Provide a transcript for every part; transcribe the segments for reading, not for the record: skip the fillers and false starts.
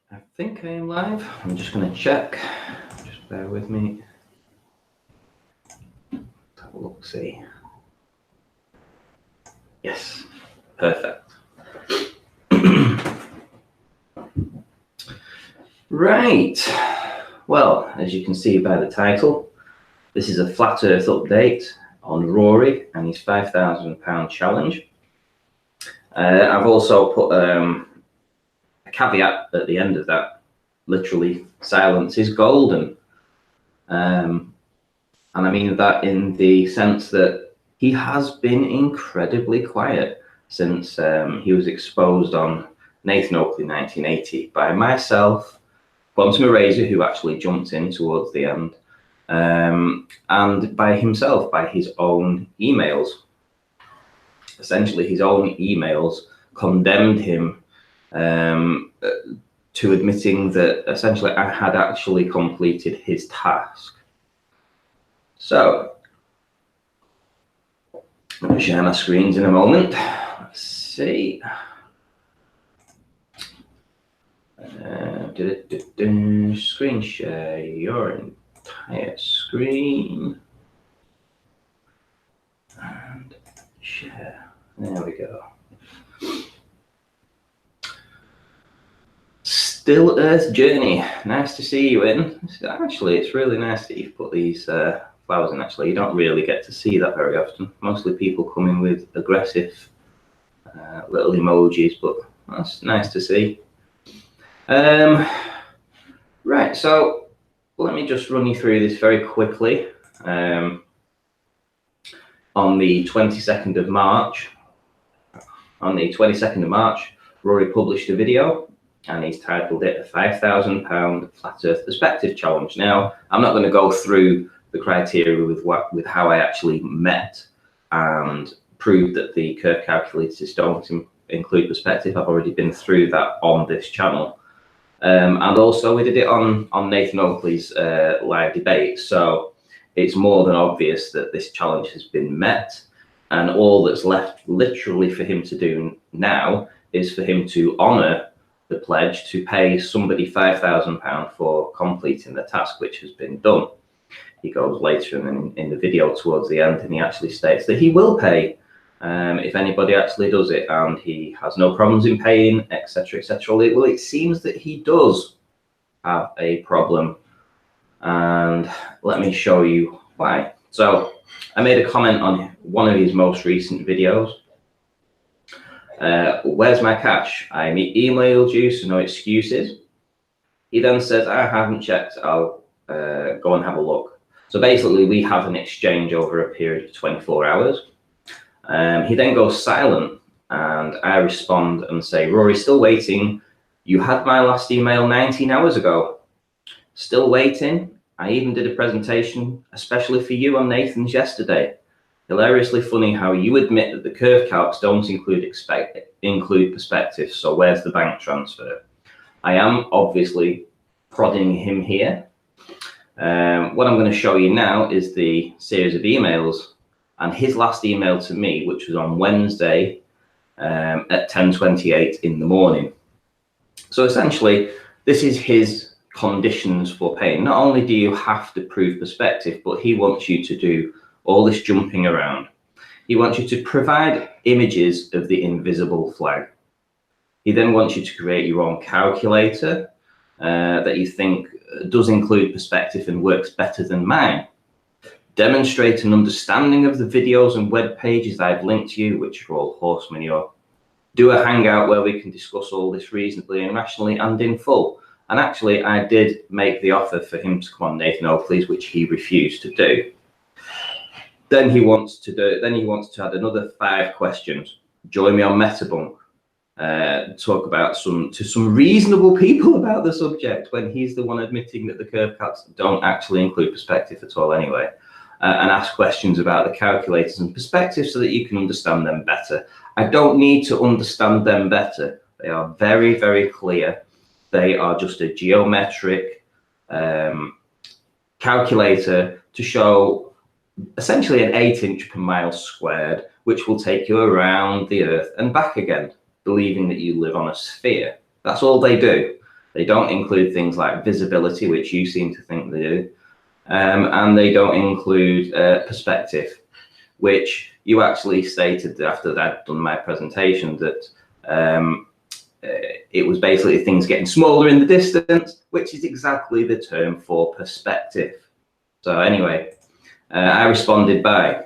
I think I am live. I'm just going to check. Just bear with me. Let's have a look, see. Yes, perfect. Right. Well, as you can see by the title, this is a flat earth update on Rory and his £5,000 challenge. I've also put a caveat at the end of that. Literally, silence is golden. And I mean that in the sense that he has been incredibly quiet since he was exposed on Nathan Oakleys 1980 by myself, Quantum Eraser, who actually jumped in towards the end, and by himself, by his own emails. Essentially, his own emails condemned him to admitting that essentially I had actually completed his task. So, I'm going to share my screens in a moment. Let's see. Screen share your entire screen. And share. There we go. Still Earth Journey. Nice to see you in. Actually, it's really nice that you've put these flowers in. Actually, you don't really get to see that very often. Mostly people come in with aggressive little emojis, but that's nice to see. Right, so let me just run you through this very quickly. On the 22nd of March, Rory published a video, and he's titled it a £5,000 Flat Earth Perspective Challenge. Now, I'm not going to go through the criteria with how I actually met and proved that the curve calculators don't include perspective. I've already been through that on this channel. And also we did it on Nathan Oakleys' live debate. So it's more than obvious that this challenge has been met. And all that's left literally for him to do now is for him to honour the pledge to pay somebody £5,000 for completing the task, which has been done. He goes later in the video towards the end, and he actually states that he will pay if anybody actually does it, and he has no problems in paying, etc., etc. Well, it seems that he does have a problem, and let me show you why. So I made a comment on one of his most recent videos. Where's my cash? I emailed you, so no excuses. He then says, I haven't checked, I'll go and have a look. So basically we have an exchange over a period of 24 hours. He then goes silent, and I respond and say, Rory, still waiting. You had my last email 19 hours ago. Still waiting. I even did a presentation especially for you on Nathan's yesterday. Hilariously funny how you admit that the curve calcs don't include perspective, so where's the bank transfer? I am obviously prodding him here. What I'm going to show you now is the series of emails, and his last email to me, which was on Wednesday at 10:28 in the morning. So essentially, this is his conditions for paying. Not only do you have to prove perspective, but he wants you to do all this jumping around. He wants you to provide images of the invisible flag. He then wants you to create your own calculator that you think does include perspective and works better than mine. Demonstrate an understanding of the videos and web pages I've linked to you, which are all horse manure. Do a hangout where we can discuss all this reasonably and rationally and in full. And actually, I did make the offer for him to come on Nathan Oakleys, which he refused to do. Then he wants to add another 5 questions. Join me on Metabunk. Talk about some reasonable people about the subject, when he's the one admitting that the curve calcs don't actually include perspective at all anyway. And ask questions about the calculators and perspectives so that you can understand them better. I don't need to understand them better. They are very, very clear. They are just a geometric calculator to show essentially an 8" per mile squared, which will take you around the Earth and back again, believing that you live on a sphere. That's all they do. They don't include things like visibility, which you seem to think they do. And they don't include perspective, which you actually stated after I'd done my presentation that it was basically things getting smaller in the distance, which is exactly the term for perspective. So anyway, I responded by,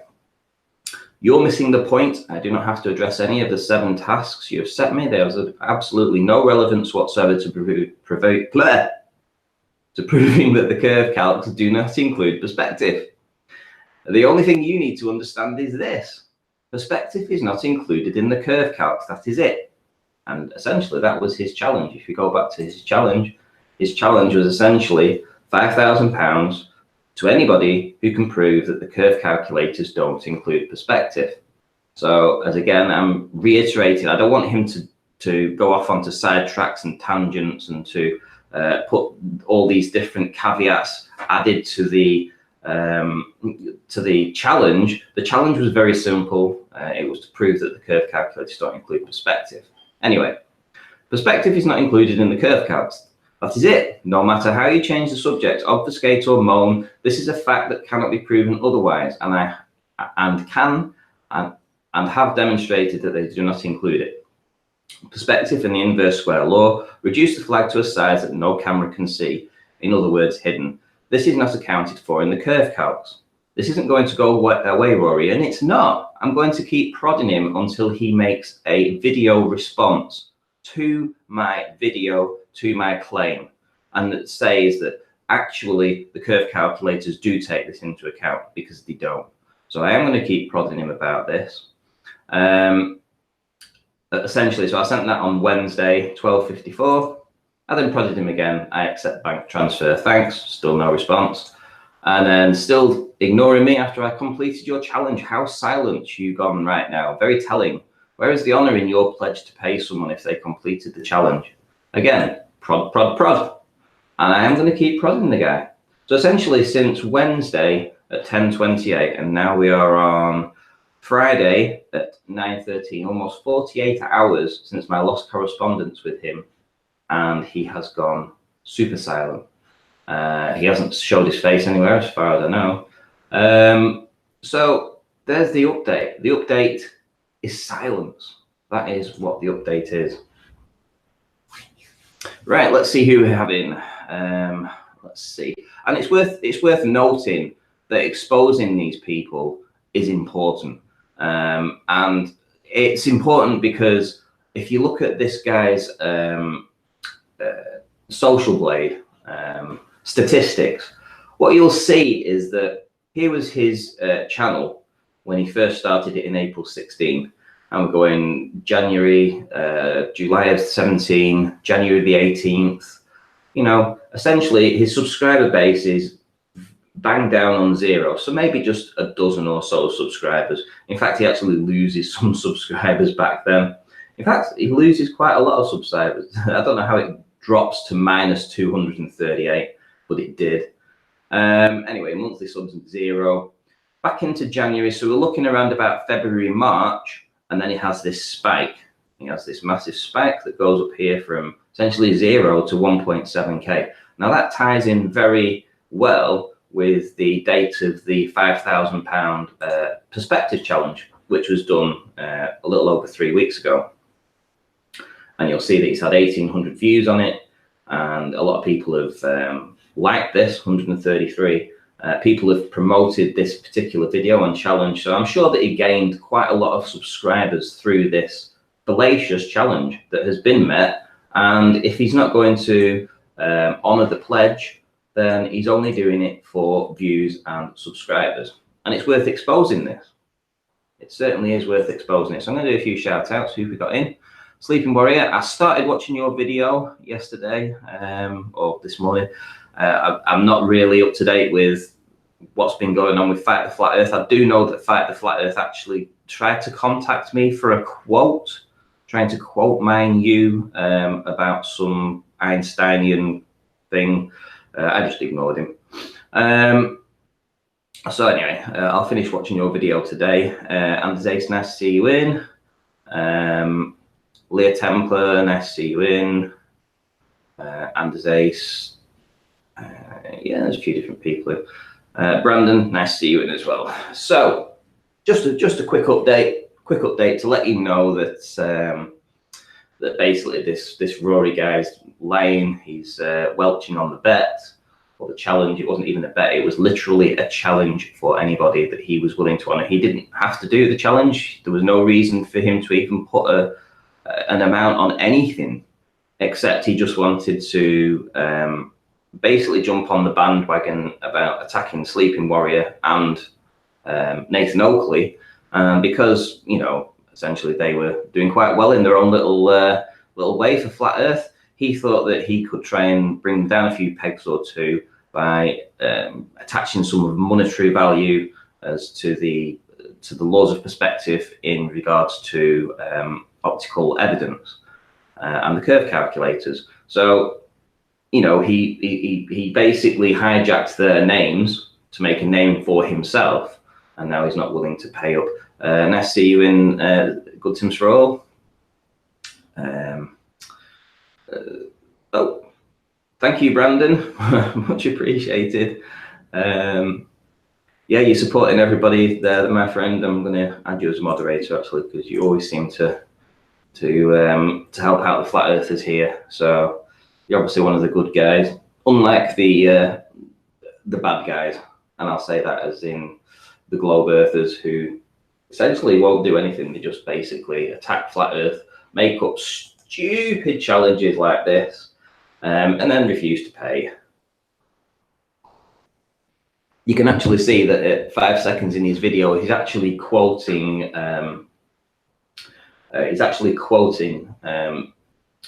"You're missing the point. I do not have to address any of the 7 tasks you have set me. There is absolutely no relevance whatsoever to proving that the curve calcs do not include perspective. The only thing you need to understand is this: perspective is not included in the curve calcs. That is it." And essentially, that was his challenge. If you go back to his challenge was essentially £5,000 to anybody who can prove that the curve calculators don't include perspective. So, as again, I'm reiterating, I don't want him to go off onto side tracks and tangents and to put all these different caveats added to the challenge. The challenge was very simple. It was to prove that the curve calculators don't include perspective. Anyway, perspective is not included in the curve calcs. That is it. No matter how you change the subject, obfuscate or moan, this is a fact that cannot be proven otherwise, and have demonstrated that they do not include it. Perspective in the inverse square law, reduce the flag to a size that no camera can see, in other words, hidden. This is not accounted for in the curve calcs. This isn't going to go away, Rory, and it's not. I'm going to keep prodding him until he makes a video response to my video, to my claim, and that says that actually the curve calculators do take this into account, because they don't. So I am going to keep prodding him about this. Essentially, so I sent that on Wednesday, 12:54. I then prodded him again. I accept bank transfer, thanks. Still no response. And then still ignoring me after I completed your challenge. How silent you gone right now. Very telling. Where is the honor in your pledge to pay someone if they completed the challenge? Again, prod, prod, prod. And I am going to keep prodding the guy. So essentially, since Wednesday at 10:28, and now we are on Friday at 9:13, almost 48 hours since my last correspondence with him, and he has gone super silent. He hasn't showed his face anywhere as far as I know. So there's the update. The update is silence. That is what the update is. Right, let's see who we're having. Let's see. And it's worth noting that exposing these people is important. And it's important because if you look at this guy's Social Blade statistics, what you'll see is that here was his channel when he first started it in April 16. And we're going January, July of 17, January the 18th. You know, essentially his subscriber base is bang down on 0. So maybe just a dozen or so subscribers. In fact, he actually loses some subscribers back then. In fact, he loses quite a lot of subscribers. I don't know how it drops to minus 238, but it did. Anyway, monthly subs 0. Back into January, so we're looking around about February, March, and then he has this spike. He has this massive spike that goes up here from essentially 0 to 1.7K. Now that ties in very well with the date of the £5,000 perspective challenge, which was done a little over 3 weeks ago. And you'll see that he's had 1,800 views on it, and a lot of people have liked this, 133. People have promoted this particular video and challenge, so I'm sure that he gained quite a lot of subscribers through this fallacious challenge that has been met. And if he's not going to honor the pledge, then he's only doing it for views and subscribers. And it's worth exposing this. It certainly is worth exposing it. So I'm going to do a few shout outs. Who we got in? Sleeping Warrior, I started watching your video yesterday or this morning. I'm not really up to date with what's been going on with Fight the Flat Earth. I do know that Fight the Flat Earth actually tried to contact me for a quote, trying to quote mine you about some Einsteinian thing. I just ignored him. So anyway, I'll finish watching your video today. And Ace, nice to see you in. Leah Templar, nice to see you in. Anders Ace. Yeah, there's a few different people here. Brandon, nice to see you in as well. So, just a quick update to let you know that that basically this Rory guy's lying. He's welching on the bet or the challenge. It wasn't even a bet. It was literally a challenge for anybody that he was willing to honour. He didn't have to do the challenge. There was no reason for him to even put an amount on anything, except he just wanted to basically jump on the bandwagon about attacking Sleeping Warrior and Nathan Oakley, because, you know, essentially they were doing quite well in their own little way for Flat Earth. He thought that he could try and bring them down a few pegs or two by attaching some of monetary value as to the laws of perspective in regards to optical evidence and the curve calculators. So, you know, he basically hijacked their names to make a name for himself, and now he's not willing to pay up. Nice to see you in Good Tims for All. Oh, thank you, Brandon. Much appreciated. Yeah, you're supporting everybody there, my friend. I'm going to add you as a moderator, actually, because you always seem to help out the Flat Earthers here. So you're obviously one of the good guys, unlike the bad guys, and I'll say that as in the Globe Earthers, who essentially won't do anything. They just basically attack Flat Earth, make up stupid challenges like this, and then refuse to pay. You can actually see that at 5 seconds in his video, he's actually quoting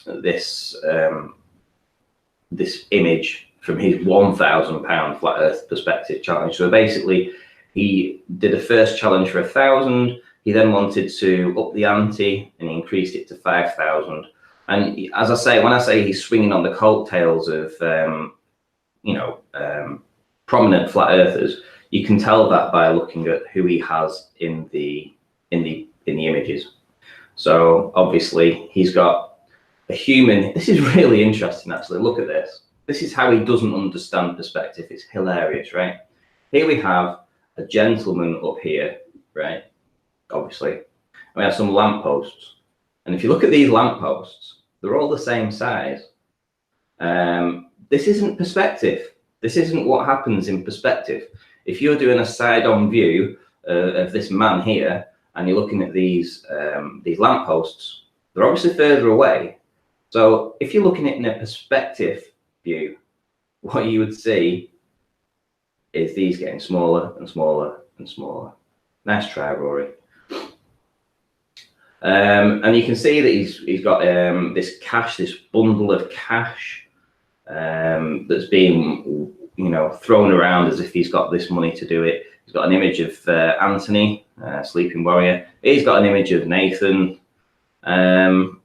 this this image from his £1,000 Flat Earth Perspective challenge. So basically, he did a first challenge for 1,000. He then wanted to up the ante and he increased it to 5,000. And as I say, when I say he's swinging on the coattails of prominent Flat Earthers, you can tell that by looking at who he has in the images. So obviously he's got a human. This is really interesting, actually. Look at this. This is how he doesn't understand perspective. It's hilarious, right? Here we have a gentleman up here, right? Obviously, and we have some lampposts. And if you look at these lampposts, they're all the same size. This isn't perspective. This isn't what happens in perspective. If you're doing a side-on view of this man here, and you're looking at these lampposts, they're obviously further away. So if you're looking at it in a perspective view, what you would see is these getting smaller and smaller and smaller. Nice try, Rory. And you can see that he's got this cash, this bundle of cash that's being, thrown around as if he's got this money to do it. He's got an image of Anthony, Sleeping Warrior. He's got an image of Nathan, and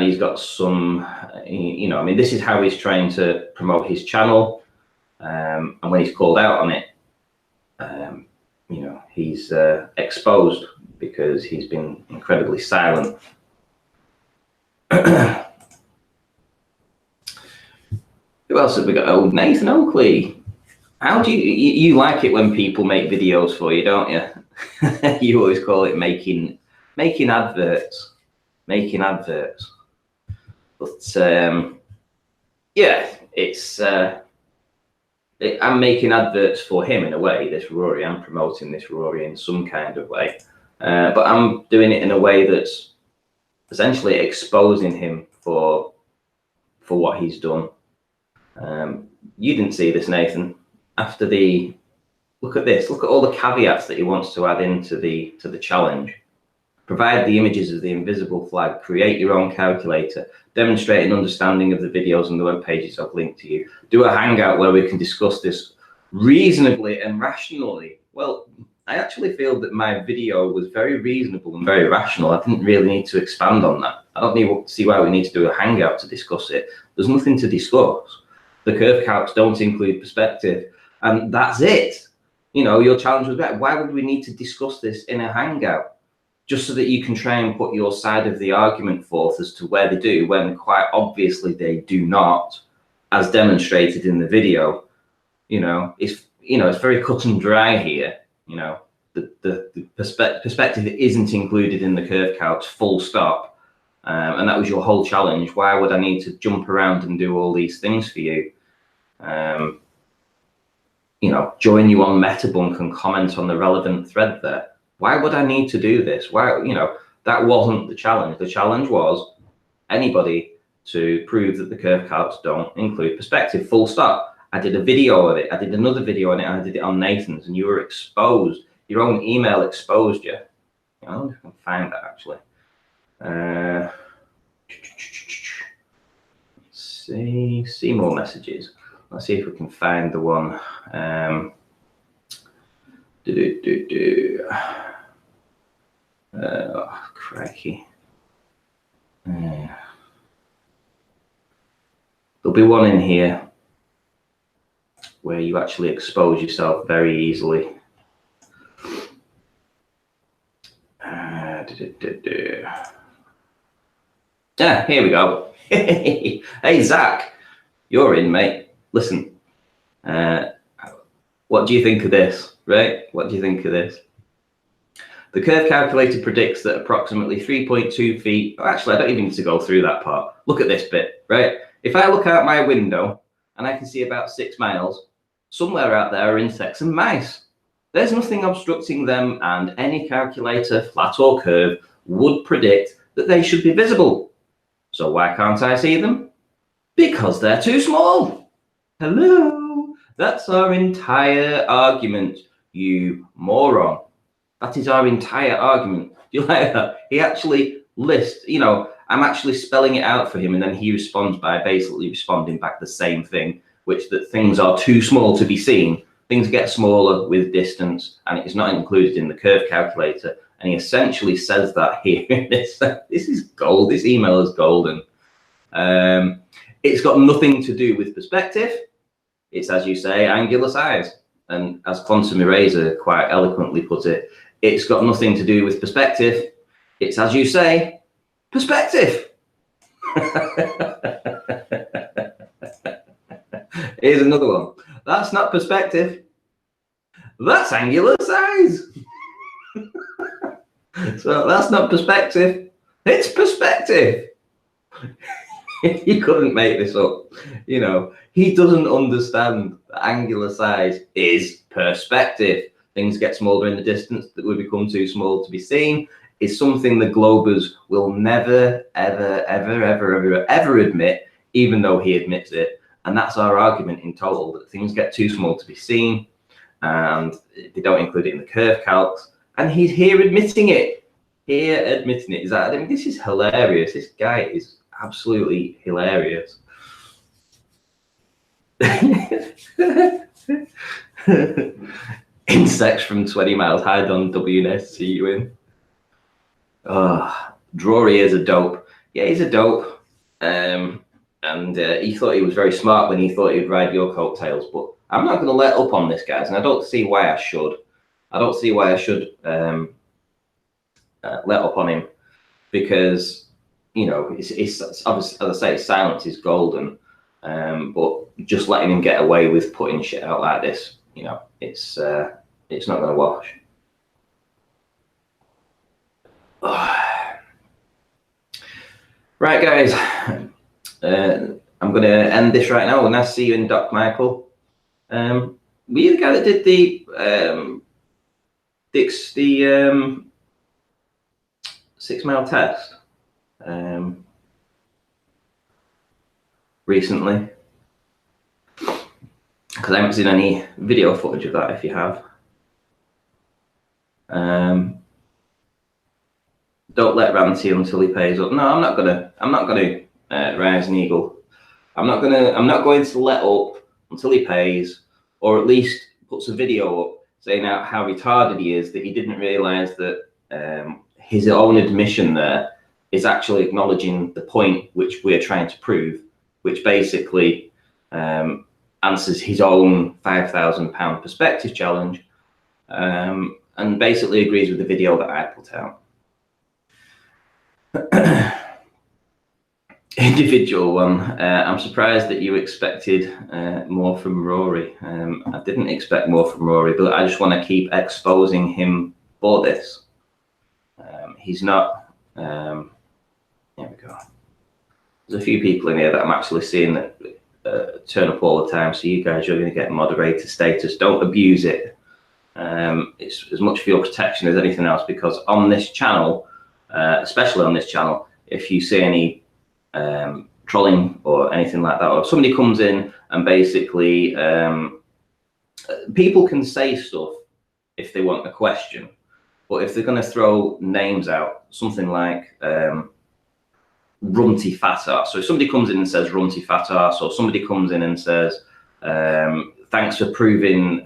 he's got some, this is how he's trying to promote his channel. And when he's called out on it, he's exposed because he's been incredibly silent. Who else have we got? Oh, Nathan Oakley. How do you like it when people make videos for you, don't you? You always call it making adverts. Making adverts. But yeah, it's I'm making adverts for him in a way, this Rory. I'm promoting this Rory in some kind of way. But I'm doing it in a way that's essentially exposing him for what he's done. You didn't see this, Nathan. After look at this. Look at all the caveats that he wants to add into the challenge. Provide the images of the invisible flag. Create your own calculator. Demonstrate an understanding of the videos and the web pages I've linked to you. Do a hangout where we can discuss this reasonably and rationally. Well, I actually feel that my video was very reasonable and very rational. I didn't really need to expand on that. I don't need to see why we need to do a hangout to discuss it. There's nothing to discuss. The curve calcs don't include perspective, and that's it. Your challenge was better. Why would we need to discuss this in a hangout? just so that you can try and put your side of the argument forth as to where they do, when quite obviously they do not, as demonstrated in the video. It's very cut and dry here. The perspective isn't included in the curve calcs, full stop. And that was your whole challenge. Why would I need to jump around and do all these things for you? Join you on Metabunk and comment on the relevant thread there. Why would I need to do this? Why, that wasn't the challenge. The challenge was anybody to prove that the curve calcs don't include perspective, full stop. I did a video of it. I did another video on it. And I did it on Nathan's, and you were exposed. Your own email exposed you. I wonder if I can find that actually. See more messages. Let's see if we can find the one. Oh, crikey. There'll be one in here where you actually expose yourself very easily. Yeah, here we go. Hey, Zach, you're in, mate. Listen, what do you think of this, right? What do you think of this? The curve calculator predicts that approximately 3.2 feet, actually, I don't even need to go through that part. Look at this bit, right? If I look out my window and I can see about 6 miles, somewhere out there are insects and mice. There's nothing obstructing them, and any calculator, flat or curve, would predict that they should be visible. So why can't I see them? Because they're too small. Hello? That's our entire argument, you moron. That is our entire argument. Do you like that? He actually lists, I'm actually spelling it out for him, and then he responds by basically responding back the same thing, which that things are too small to be seen. Things get smaller with distance, and it is not included in the curve calculator. And he essentially says that here. This is gold. This email is golden. It's got nothing to do with perspective. It's, as you say, angular size. And as Quantum Eraser quite eloquently put it, it's got nothing to do with perspective. It's, as you say, perspective. Here's another one. That's not perspective. That's angular size. So that's not perspective. It's perspective. You couldn't make this up. He doesn't understand that angular size is perspective. Things get smaller in the distance that would become too small to be seen. Is something the Globers will never, ever, ever, ever, ever, ever admit, even though he admits it. And that's our argument in total, that things get too small to be seen, and they don't include it in the curve calcs. And he's here admitting it. This is hilarious. This guy is absolutely hilarious. Insects from 20 miles hide on WNS, see you in. Rory is a dope. Yeah, he's a dope. And he thought he was very smart when he thought he'd ride your coattails, but I'm not going to let up on this, guys, and I don't see why I should. I don't see why I should let up on him, because it's obviously, as I say, silence is golden. But just letting him get away with putting shit out like this, it's not going to wash. Right, guys, I'm going to end this right now. Nice to see you in, Doc Michael. Were you the guy that did the 6 mile test recently? Because I haven't seen any video footage of that. If you have, don't let Ranty until he pays up. No, I'm not gonna rise an eagle. I'm not going to let up until he pays, or at least puts a video up saying out how retarded he is, that he didn't realize that his own admission there is actually acknowledging the point which we're trying to prove, which basically answers his own £5,000 perspective challenge, and basically agrees with the video that I put out. Individual one. I'm surprised that you expected more from Rory. I didn't expect more from Rory, but I just want to keep exposing him for this. He's not. Here we go. There's a few people in here that I'm actually seeing that turn up all the time. So you guys are going to get moderator status. Don't abuse it. It's as much for your protection as anything else, because on this channel, especially on this channel, if you see any trolling or anything like that, or somebody comes in and basically people can say stuff if they want a question, but if they're going to throw names out, something like runty fat ass. So if somebody comes in and says runty fat ass, or somebody comes in and says thanks for proving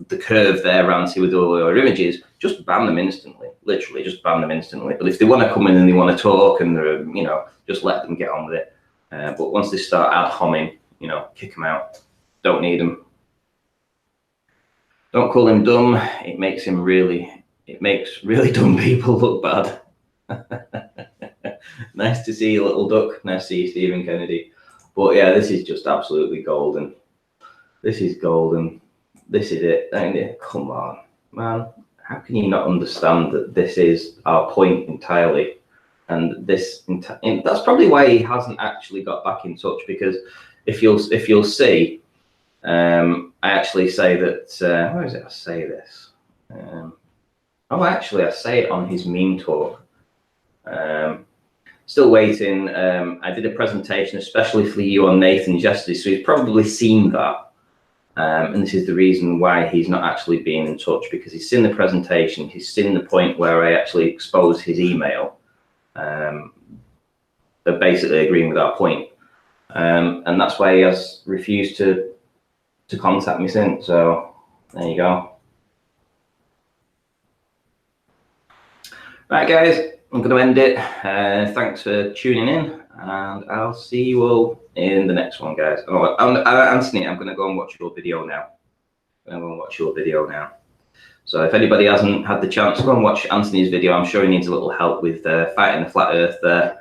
the curve there, Ranty, with all your images, just ban them instantly. Literally, just ban them instantly. But if they want to come in and they want to talk, and they're, you know, just let them get on with it. But once they start ad homing, you know, kick them out. Don't need them. Don't call him dumb. It makes really dumb people look bad. Nice to see you, little duck. Nice to see you, Stephen Kennedy. But yeah, this is just absolutely golden. This is golden. This is it, ain't it? Come on, man. How can you not understand that this is our point entirely? And this, that's probably why he hasn't actually got back in touch, because if you'll see, I actually say that, where is it? I say this. Oh, actually, I say it on his meme talk. Still waiting. I did a presentation especially for you on Nathan's yesterday, so he's probably seen that. And this is the reason why he's not actually being in touch, because he's seen the presentation, he's seen the point where I actually exposed his email, but basically agreeing with our point. And that's why he has refused to contact me since. So there you go. Right, guys, I'm going to end it. Thanks for tuning in, and I'll see you all in the next one, guys. Oh, Anthony, I'm going to go and watch your video now. So if anybody hasn't had the chance, go and watch Anthony's video. I'm sure he needs a little help with fighting the flat earth there.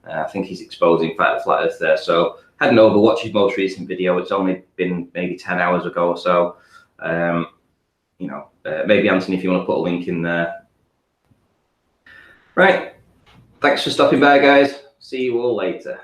I think he's exposing fight the flat earth there. So head on over, watch his most recent video. It's only been maybe 10 hours ago or so. You know, maybe Anthony, if you want to put a link in there. Right. Thanks for stopping by, guys. See you all later.